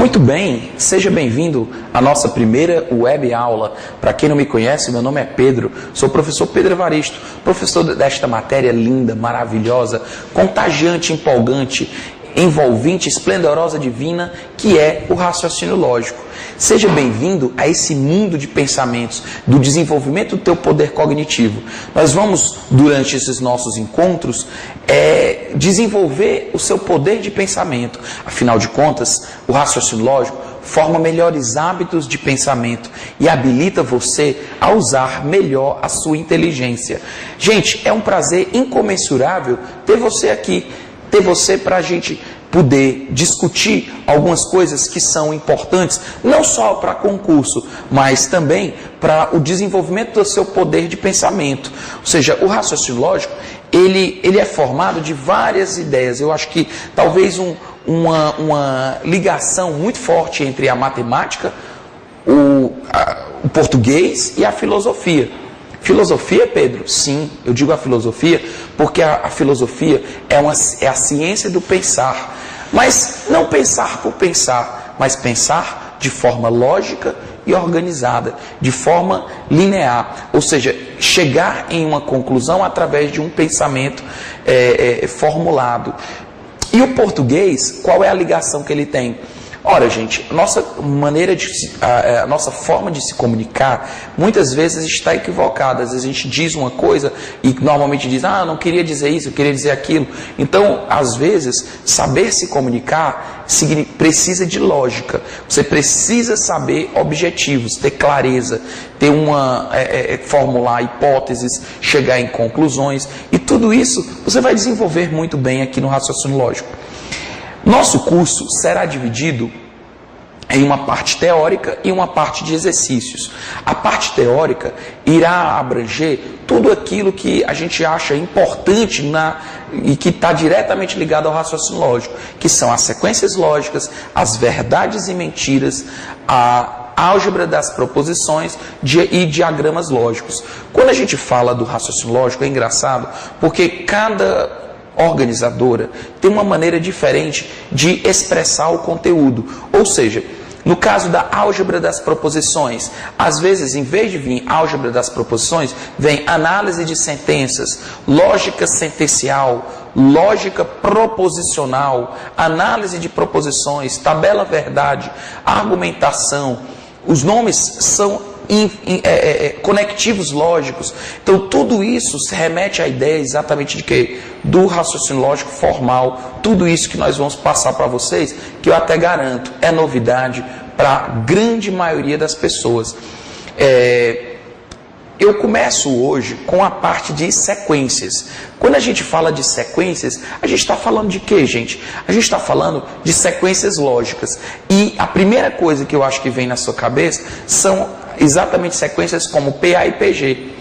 Muito bem, seja bem-vindo à nossa primeira web aula. Para quem não me conhece, meu nome é Pedro, sou o professor Pedro Evaristo, professor desta matéria linda, maravilhosa, contagiante, empolgante, envolvente, esplendorosa, divina, que é o raciocínio lógico. Seja bem-vindo a esse mundo de pensamentos, do desenvolvimento do teu poder cognitivo. Nós vamos, durante esses nossos encontros, desenvolver o seu poder de pensamento. Afinal de contas, o raciocínio lógico forma melhores hábitos de pensamento e habilita você a usar melhor a sua inteligência. Gente, é um prazer incomensurável ter você aqui, ter você para a gente poder discutir algumas coisas que são importantes, não só para concurso, mas também para o desenvolvimento do seu poder de pensamento. Ou seja, o raciocínio lógico, ele é formado de várias ideias. Eu acho que talvez uma ligação muito forte entre a matemática, o português e a filosofia. Filosofia, Pedro? Sim, eu digo a filosofia porque a filosofia é a ciência do pensar. Mas não pensar por pensar, mas pensar de forma lógica e organizada, de forma linear. Ou seja, chegar em uma conclusão através de um pensamento formulado. E o português, qual é a ligação que ele tem? Ora, gente, a nossa forma de se comunicar muitas vezes está equivocada. Às vezes a gente diz uma coisa e normalmente diz, eu não queria dizer isso, eu queria dizer aquilo. Então, às vezes, saber se comunicar precisa de lógica. Você precisa saber objetivos, ter clareza, ter formular hipóteses, chegar em conclusões. E tudo isso você vai desenvolver muito bem aqui no raciocínio lógico. Nosso curso será dividido em uma parte teórica e uma parte de exercícios. A parte teórica irá abranger tudo aquilo que a gente acha importante e que está diretamente ligado ao raciocínio lógico, que são as sequências lógicas, as verdades e mentiras, a álgebra das proposições e diagramas lógicos. Quando a gente fala do raciocínio lógico, é engraçado, porque cada organizadora tem uma maneira diferente de expressar o conteúdo. Ou seja, no caso da álgebra das proposições, às vezes, em vez de vir álgebra das proposições, vem análise de sentenças, lógica sentencial, lógica proposicional, análise de proposições, tabela verdade, argumentação. Os nomes são conectivos lógicos. Então tudo isso se remete à ideia exatamente de quê? Do raciocínio lógico formal. Tudo isso que nós vamos passar para vocês, que eu até garanto, é novidade para a grande maioria das pessoas. Eu começo hoje com a parte de sequências. Quando a gente fala de sequências, a gente está falando de quê, gente? A gente está falando de sequências lógicas. E a primeira coisa que eu acho que vem na sua cabeça são exatamente sequências como PA e PG.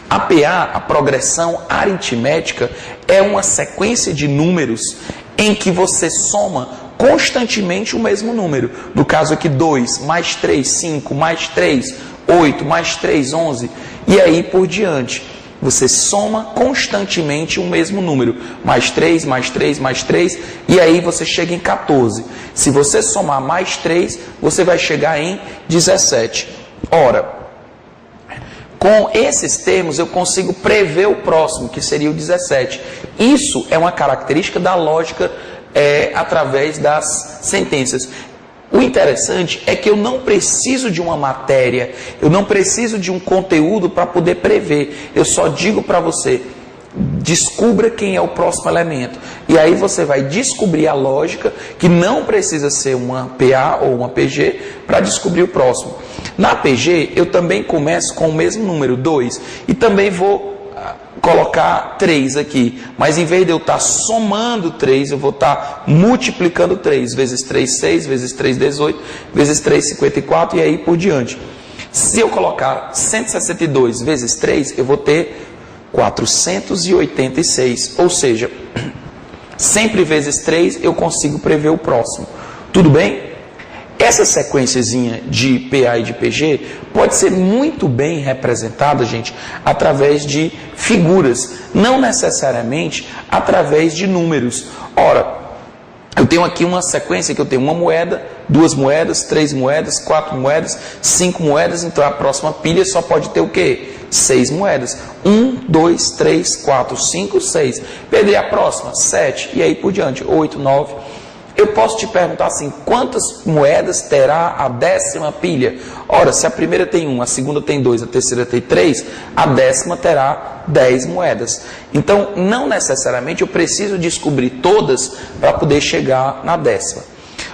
A PA, a progressão aritmética, é uma sequência de números em que você soma constantemente o mesmo número. No caso aqui, 2, mais 3, 5, mais 3, 8, mais 3, 11, e aí por diante. Você soma constantemente o mesmo número. Mais 3, mais 3, mais 3, e aí você chega em 14. Se você somar mais 3, você vai chegar em 17. Ora, com esses termos eu consigo prever o próximo, que seria o 17. Isso é uma característica da lógica através das sentenças. O interessante é que eu não preciso de uma matéria, eu não preciso de um conteúdo para poder prever. Eu só digo para você, descubra quem é o próximo elemento. E aí você vai descobrir a lógica, que não precisa ser uma PA ou uma PG, para descobrir o próximo. Na PG, eu também começo com o mesmo número, 2, e também vou colocar 3 aqui, mas em vez de eu estar somando 3, eu vou estar multiplicando 3, vezes 3, 6, vezes 3, 18, vezes 3, 54, e aí por diante. Se eu colocar 162 vezes 3, eu vou ter 486, ou seja, sempre vezes 3 eu consigo prever o próximo. Tudo bem? Essa sequenciazinha de PA e de PG pode ser muito bem representada, gente, através de figuras, não necessariamente através de números. Ora, Eu tenho aqui uma sequência que eu tenho uma moeda, 2 moedas, 3 moedas, 4 moedas, 5 moedas, então a próxima pilha só pode ter o quê? 6 moedas. 1, 2, 3, 4, 5, 6. Perdi a próxima, 7, e aí por diante, 8, 9. Eu posso te perguntar assim, quantas moedas terá a 10ª pilha? Ora, se a primeira tem 1, a segunda tem 2, a terceira tem 3, a 10ª terá 10 moedas. Então, não necessariamente eu preciso descobrir todas para poder chegar na 10ª.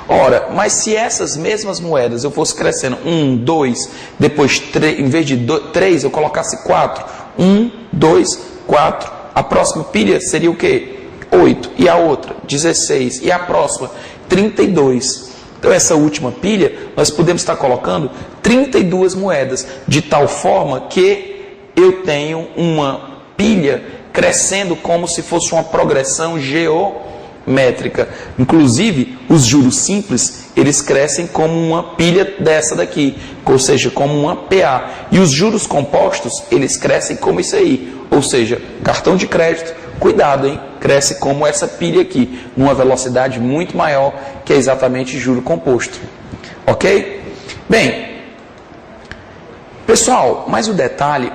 Ora, mas se essas mesmas moedas eu fosse crescendo 1, 2, depois 3, em vez de 3 eu colocasse 4, 1, 2, 4, a próxima pilha seria o quê? 8, e a outra 16, e a próxima 32. Então essa última pilha nós podemos estar colocando 32 moedas, de tal forma que eu tenho uma pilha crescendo como se fosse uma progressão geométrica. Inclusive os juros simples, eles crescem como uma pilha dessa daqui, ou seja, como uma PA. E os juros compostos, eles crescem como isso aí, ou seja, cartão de crédito, cuidado, hein? Cresce como essa pilha aqui, numa velocidade muito maior, que é exatamente juro composto. Ok? Bem, pessoal, mas o detalhe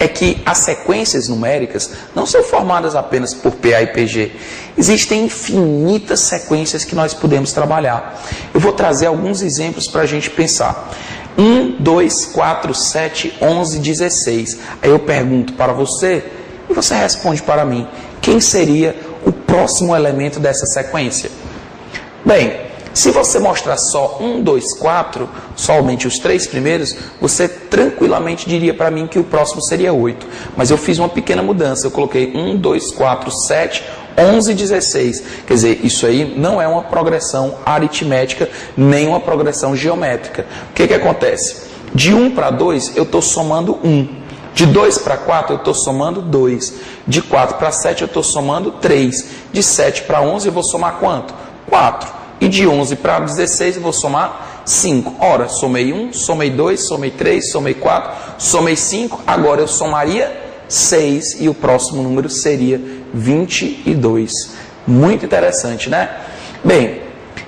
é que as sequências numéricas não são formadas apenas por PA e PG. Existem infinitas sequências que nós podemos trabalhar. Eu vou trazer alguns exemplos para a gente pensar. 1, 2, 4, 7, 11, 16. Aí eu pergunto para você, e você responde para mim, quem seria o próximo elemento dessa sequência? Bem, se você mostrar só 1, 2, 4, somente os 3 primeiros, você tranquilamente diria para mim que o próximo seria 8. Mas eu fiz uma pequena mudança, eu coloquei 1, 2, 4, 7, 11, 16. Quer dizer, isso aí não é uma progressão aritmética, nem uma progressão geométrica. O que acontece? De 1 para 2, eu estou somando 1. De 2 para 4, eu estou somando 2. De 4 para 7, eu estou somando 3. De 7 para 11, eu vou somar quanto? 4. E de 11 para 16, eu vou somar 5. Ora, somei 1, somei 2, somei 3, somei 4, somei 5. Agora eu somaria 6 e o próximo número seria 22. Muito interessante, né? Bem,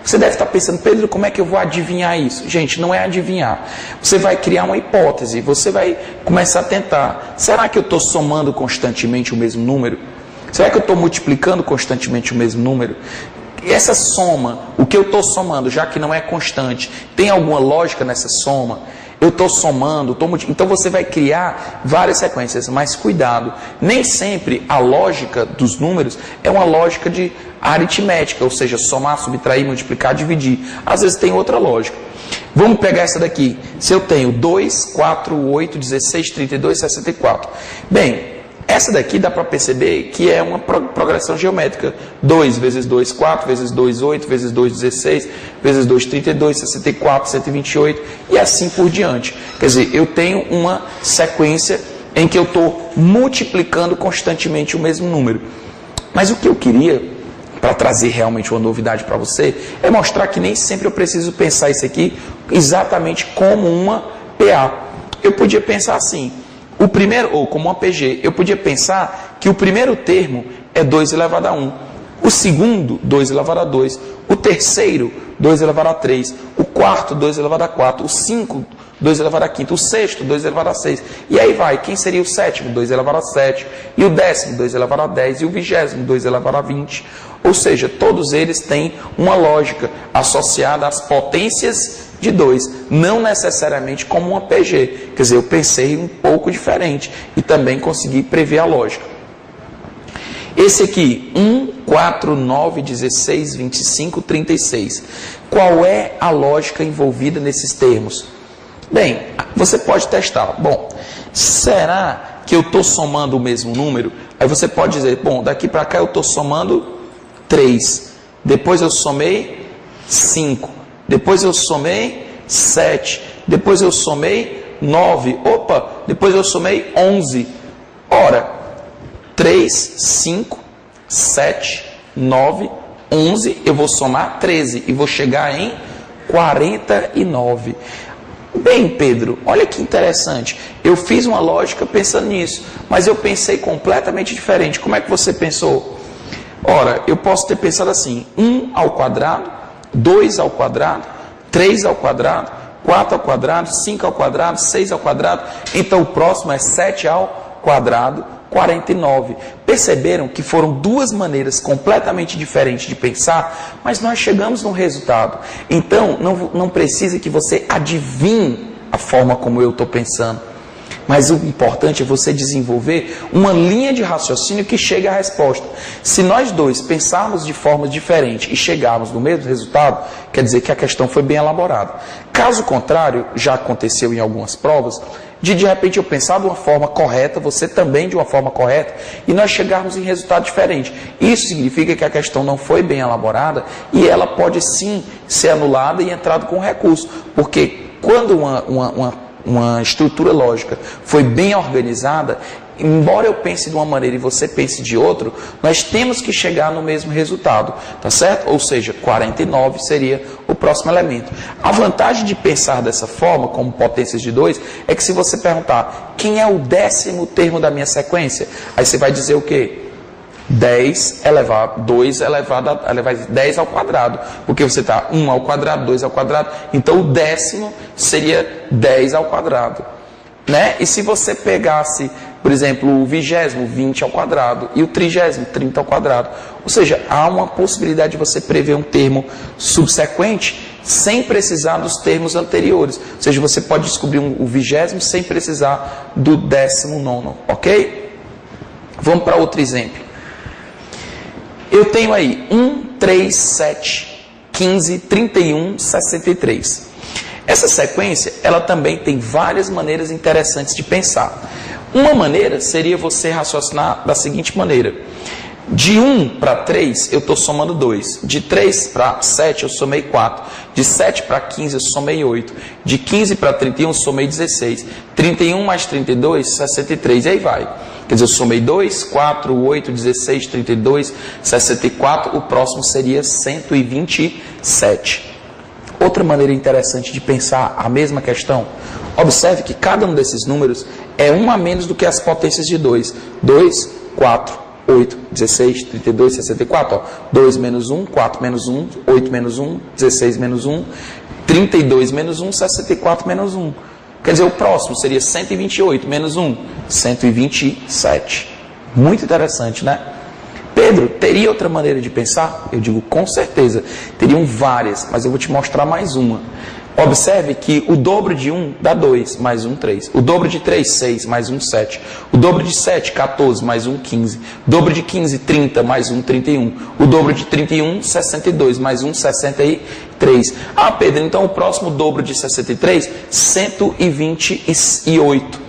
você deve estar pensando, Pedro, como é que eu vou adivinhar isso? Gente, não é adivinhar. Você vai criar uma hipótese, você vai começar a tentar. Será que eu estou somando constantemente o mesmo número? Será que eu estou multiplicando constantemente o mesmo número? Essa soma, o que eu estou somando, já que não é constante, tem alguma lógica nessa soma? Eu estou somando, então você vai criar várias sequências, mas cuidado, nem sempre a lógica dos números é uma lógica de aritmética, ou seja, somar, subtrair, multiplicar, dividir. Às vezes tem outra lógica. Vamos pegar essa daqui. Se eu tenho 2, 4, 8, 16, 32, 64. Bem, essa daqui dá para perceber que é uma progressão geométrica. 2 vezes 2, 4, vezes 2, 8, vezes 2, 16, vezes 2, 32, 64, 128 e assim por diante. Quer dizer, eu tenho uma sequência em que eu estou multiplicando constantemente o mesmo número. Mas o que eu queria, para trazer realmente uma novidade para você, é mostrar que nem sempre eu preciso pensar isso aqui exatamente como uma PA. Eu podia pensar assim, o primeiro, ou como uma PG, eu podia pensar que o primeiro termo é 2 elevado a 1, o segundo, 2 elevado a 2, o terceiro, 2 elevado a 3, o quarto, 2 elevado a 4, o 5, 2 elevado a 5, o sexto, 2 elevado a 6, e aí vai, quem seria o sétimo? 2 elevado a 7, e o décimo, 2 elevado a 10, e o 20º, 2 elevado a 20, ou seja, todos eles têm uma lógica associada às potências de 2, não necessariamente como uma PG. Quer dizer, eu pensei um pouco diferente e também consegui prever a lógica. Esse aqui, 1, 4, 9, 16, 25, 36. Qual é a lógica envolvida nesses termos? Bem, você pode testar. Bom, será que eu estou somando o mesmo número? Aí você pode dizer, bom, daqui para cá eu estou somando 3. Depois eu somei 5. Depois eu somei 7, depois eu somei 9, depois eu somei 11. Ora, 3, 5, 7, 9, 11, eu vou somar 13 e vou chegar em 49. Bem, Pedro, olha que interessante, eu fiz uma lógica pensando nisso, mas eu pensei completamente diferente. Como é que você pensou? Ora, eu posso ter pensado assim, 1 ao quadrado, 2 ao quadrado, 3 ao quadrado, 4 ao quadrado, 5 ao quadrado, 6 ao quadrado. Então o próximo é 7 ao quadrado, 49. Perceberam que foram duas maneiras completamente diferentes de pensar, mas nós chegamos num resultado. Então não precisa que você adivinhe a forma como eu estou pensando. Mas o importante é você desenvolver uma linha de raciocínio que chegue à resposta. Se nós dois pensarmos de forma diferente e chegarmos no mesmo resultado, quer dizer que a questão foi bem elaborada. Caso contrário, já aconteceu em algumas provas, de repente eu pensar de uma forma correta, você também de uma forma correta, e nós chegarmos em resultado diferente. Isso significa que a questão não foi bem elaborada e ela pode sim ser anulada e entrado com recurso. Porque quando uma estrutura lógica foi bem organizada, embora eu pense de uma maneira e você pense de outra, nós temos que chegar no mesmo resultado, tá certo? Ou seja, 49 seria o próximo elemento. A vantagem de pensar dessa forma, como potências de 2, é que se você perguntar quem é o 10º termo da minha sequência, aí você vai dizer o quê? 10 elevado, 2 elevado a 10 ao quadrado, porque você está 1 ao quadrado, 2 ao quadrado, então o 10º seria 10 ao quadrado, né? E se você pegasse, por exemplo, o 20º, 20 ao quadrado, e o 30º, 30 ao quadrado, ou seja, há uma possibilidade de você prever um termo subsequente sem precisar dos termos anteriores, ou seja, você pode descobrir o 20º sem precisar do 19º, ok? Vamos para outro exemplo. Eu tenho aí 1, 3, 7, 15, 31, 63. Essa sequência, ela também tem várias maneiras interessantes de pensar. Uma maneira seria você raciocinar da seguinte maneira. De 1 para 3, eu estou somando 2. De 3 para 7, eu somei 4. De 7 para 15, eu somei 8. De 15 para 31, eu somei 16. 31 mais 32, 63. E aí vai. Quer dizer, eu somei 2, 4, 8, 16, 32, 64. O próximo seria 127. Outra maneira interessante de pensar a mesma questão. Observe que cada um desses números é um a menos do que as potências de 2. 2, 4, 8, 16, 32, 64. Ó. 2 menos 1, 4 menos 1, 8 menos 1, 16 menos 1, 32 menos 1, 64 menos 1. Quer dizer, o próximo seria 128 menos 1, 127. Muito interessante, né? Pedro, teria outra maneira de pensar? Eu digo, com certeza. Teriam várias, mas eu vou te mostrar mais uma. Observe que o dobro de 1 dá 2, mais 1, 3. O dobro de 3, 6, mais 1, 7. O dobro de 7, 14, mais 1, 15. O dobro de 15, 30, mais 1, 31. O dobro de 31, 62, mais 1, 63. Ah, Pedro, então o próximo dobro de 63, 128.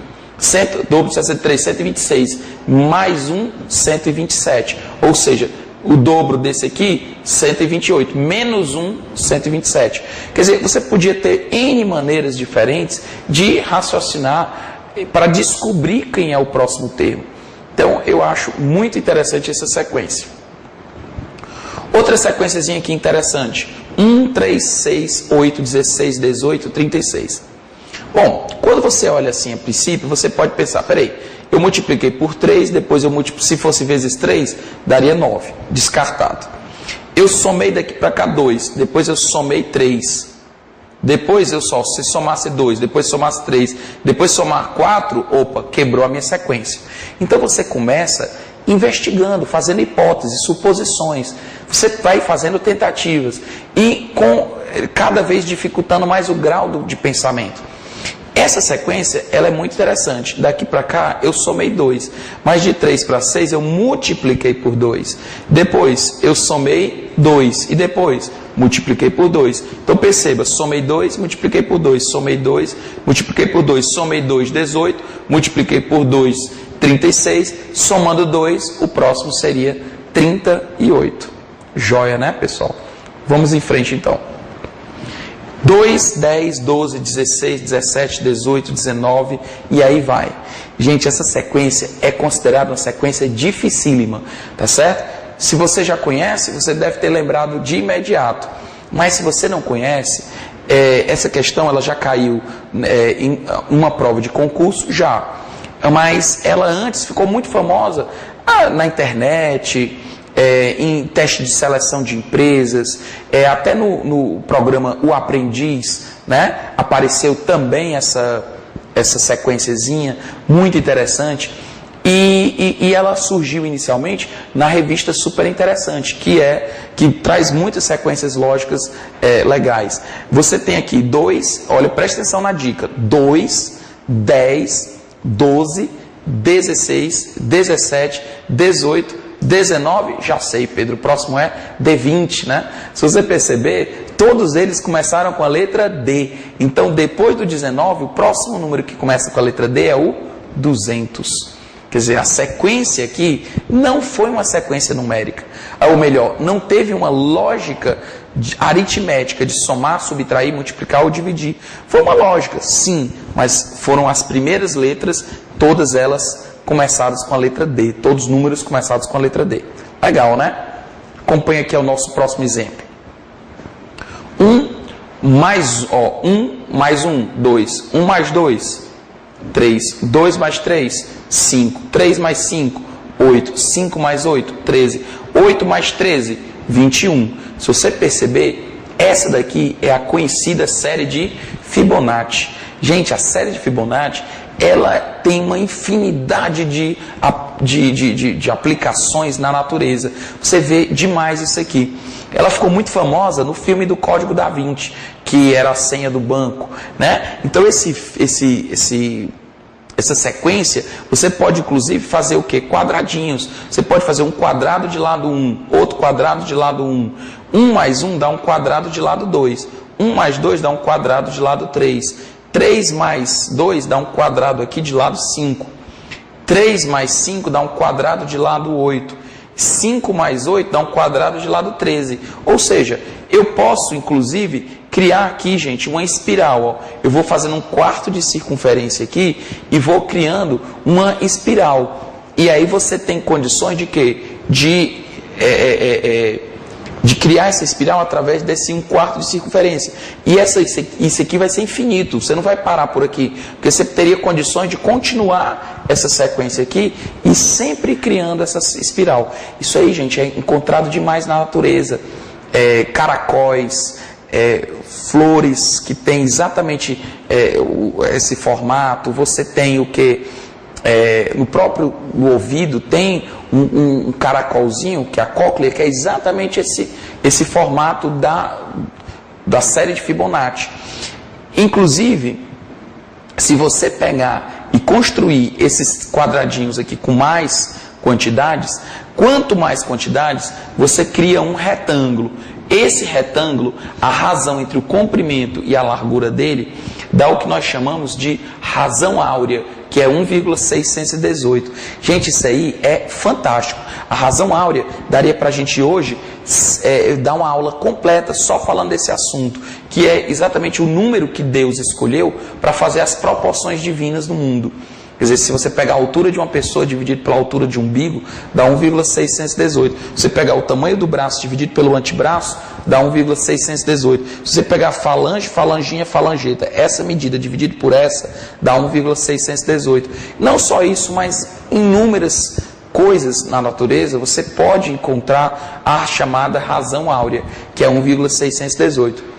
Dobro de 63, 126. Mais 1, 127. Ou seja, o dobro desse aqui, 128, menos 1, 127. Quer dizer, você podia ter N maneiras diferentes de raciocinar para descobrir quem é o próximo termo. Então, eu acho muito interessante essa sequência. Outra sequenciazinha aqui interessante. 1, 3, 6, 8, 16, 18, 36. Bom, quando você olha assim a princípio, você pode pensar, peraí, eu multipliquei por 3, depois eu multipliquei, se fosse vezes 3, daria 9, descartado. Eu somei daqui para cá 2, depois eu somei 3. Depois se somasse 2, depois somasse 3, depois somar 4, opa, quebrou a minha sequência. Então você começa investigando, fazendo hipóteses, suposições. Você vai fazendo tentativas e cada vez dificultando mais o grau de pensamento. Essa sequência, ela é muito interessante. Daqui para cá, eu somei 2. Mas de 3 para 6, eu multipliquei por 2. Depois, eu somei 2. E depois, multipliquei por 2. Então, perceba, somei 2, multipliquei por 2. Somei 2, multipliquei por 2. Somei 2, 18. Multipliquei por 2, 36. Somando 2, o próximo seria 38. Joia, né, pessoal? Vamos em frente, então. 2, 10, 12, 16, 17, 18, 19 e aí vai. Gente, essa sequência é considerada uma sequência dificílima, tá certo? Se você já conhece, você deve ter lembrado de imediato. Mas se você não conhece, essa questão ela já caiu em uma prova de concurso, já. Mas ela antes ficou muito famosa na internet, em teste de seleção de empresas, até no programa O Aprendiz, né? Apareceu também essa sequenciazinha muito interessante. E ela surgiu inicialmente na revista Super Interessante, que traz muitas sequências lógicas legais. Você tem aqui 2, olha, presta atenção na dica: 2, 10, 12, 16, 17, 18, 19, já sei, Pedro, o próximo é D20, né? Se você perceber, todos eles começaram com a letra D. Então, depois do 19, o próximo número que começa com a letra D é o 200. Quer dizer, a sequência aqui não foi uma sequência numérica. Ou melhor, não teve uma lógica aritmética de somar, subtrair, multiplicar ou dividir. Foi uma lógica, sim, mas foram as primeiras letras, todas elas começadas com a letra D. Todos os números começados com a letra D. Legal, né? Acompanhe aqui o nosso próximo exemplo. 1 mais 1, 2. 1 mais 2, 3. 2 mais 3, 5. 3 mais 5, 8. 5 mais 8, 13. 8 mais 13, 21. Se você perceber, essa daqui é a conhecida série de Fibonacci. Gente, a série de Fibonacci, ela tem uma infinidade de aplicações na natureza. Você vê demais isso aqui. Ela ficou muito famosa no filme do Código da Vinci, que era a senha do banco, né? Então essa sequência, você pode inclusive fazer o quê? Quadradinhos. Você pode fazer um quadrado de lado 1, outro quadrado de lado 1. 1 mais 1 dá um quadrado de lado 2. 1 mais 2 dá um quadrado de lado 3. 3 mais 2 dá um quadrado aqui de lado 5. 3 mais 5 dá um quadrado de lado 8. 5 mais 8 dá um quadrado de lado 13. Ou seja, eu posso, inclusive, criar aqui, gente, uma espiral. Ó. Eu vou fazendo um quarto de circunferência aqui e vou criando uma espiral. E aí você tem condições de quê? De criar essa espiral através desse um quarto de circunferência. E isso aqui vai ser infinito. Você não vai parar por aqui. Porque você teria condições de continuar essa sequência aqui e sempre criando essa espiral. Isso aí, gente, é encontrado demais na natureza. Caracóis, flores que tem exatamente esse formato. Você tem o que? No próprio ouvido tem um caracolzinho, que é a cóclea, que é exatamente esse formato da série de Fibonacci. Inclusive, se você pegar e construir esses quadradinhos aqui com mais quantidades, quanto mais quantidades, você cria um retângulo. Esse retângulo, a razão entre o comprimento e a largura dele, dá o que nós chamamos de razão áurea, que é 1,618. Gente, isso aí é fantástico. A razão áurea daria para a gente hoje dar uma aula completa só falando desse assunto, que é exatamente o número que Deus escolheu para fazer as proporções divinas no mundo. Quer dizer, se você pegar a altura de uma pessoa dividido pela altura de um umbigo, dá 1,618. Se você pegar o tamanho do braço dividido pelo antebraço, dá 1,618. Se você pegar falange, falanginha, falangeta, essa medida dividida por essa, dá 1,618. Não só isso, mas inúmeras coisas na natureza, você pode encontrar a chamada razão áurea, que é 1,618.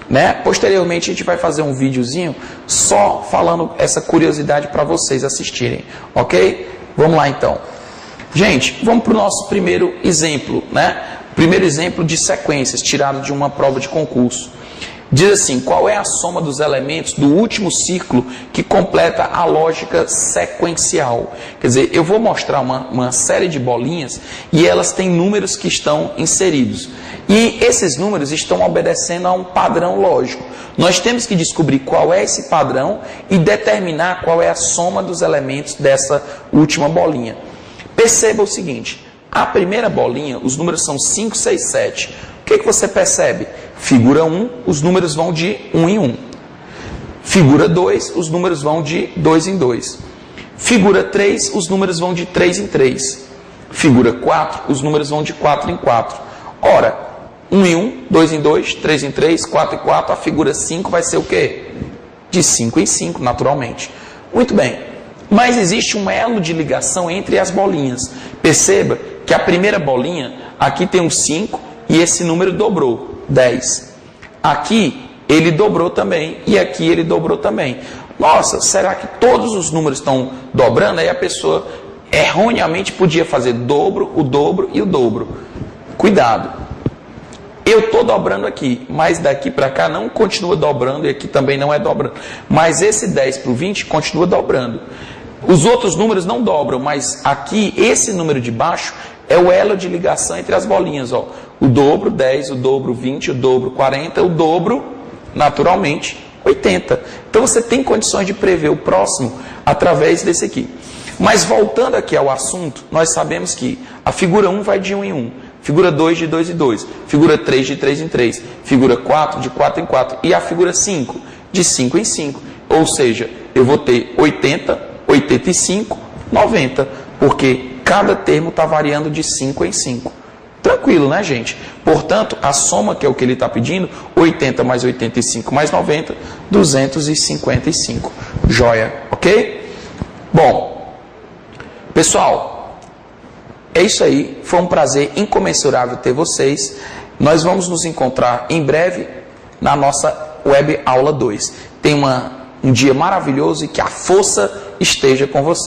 Né? Posteriormente a gente vai fazer um videozinho só falando essa curiosidade para vocês assistirem, ok? Vamos lá então. Gente, vamos para o nosso primeiro exemplo, né? Primeiro exemplo de sequências tirado de uma prova de concurso. Diz assim: qual é a soma dos elementos do último ciclo que completa a lógica sequencial? Quer dizer, eu vou mostrar uma série de bolinhas e elas têm números que estão inseridos. E esses números estão obedecendo a um padrão lógico. Nós temos que descobrir qual é esse padrão e determinar qual é a soma dos elementos dessa última bolinha. Perceba o seguinte: a primeira bolinha, os números são 5, 6, 7. O que você percebe? Figura 1, os números vão de 1 em 1. Figura 2, os números vão de 2 em 2. Figura 3, os números vão de 3 em 3. Figura 4, os números vão de 4 em 4. Ora, 1 em 1, 2 em 2, 3 em 3, 4 em 4, a figura 5 vai ser o quê? De 5 em 5, naturalmente. Muito bem. Mas existe um elo de ligação entre as bolinhas. Perceba que a primeira bolinha, aqui tem um 5 e esse número dobrou, 10. Aqui ele dobrou também e aqui ele dobrou também. Nossa, será que todos os números estão dobrando? Aí a pessoa erroneamente podia fazer dobro, o dobro e o dobro. Cuidado. Eu estou dobrando aqui, mas daqui para cá não continua dobrando e aqui também não é dobrando. Mas esse 10 para o 20 continua dobrando. Os outros números não dobram, mas aqui esse número de baixo é o elo de ligação entre as bolinhas. Ó. O dobro 10, o dobro 20, o dobro 40, o dobro, naturalmente, 80. Então você tem condições de prever o próximo através desse aqui. Mas voltando aqui ao assunto, nós sabemos que a figura 1 vai de 1 em 1. Figura 2 de 2 em 2, figura 3 de 3 em 3, figura 4 de 4 em 4 e a figura 5 de 5 em 5. Ou seja, eu vou ter 80, 85, 90, porque cada termo está variando de 5 em 5. Tranquilo, né, gente? Portanto, a soma, que é o que ele está pedindo, 80 mais 85 mais 90, 255. Joia, ok? Bom, pessoal, é isso aí, foi um prazer incomensurável ter vocês. Nós vamos nos encontrar em breve na nossa web aula 2. Tenha um dia maravilhoso e que a força esteja com você.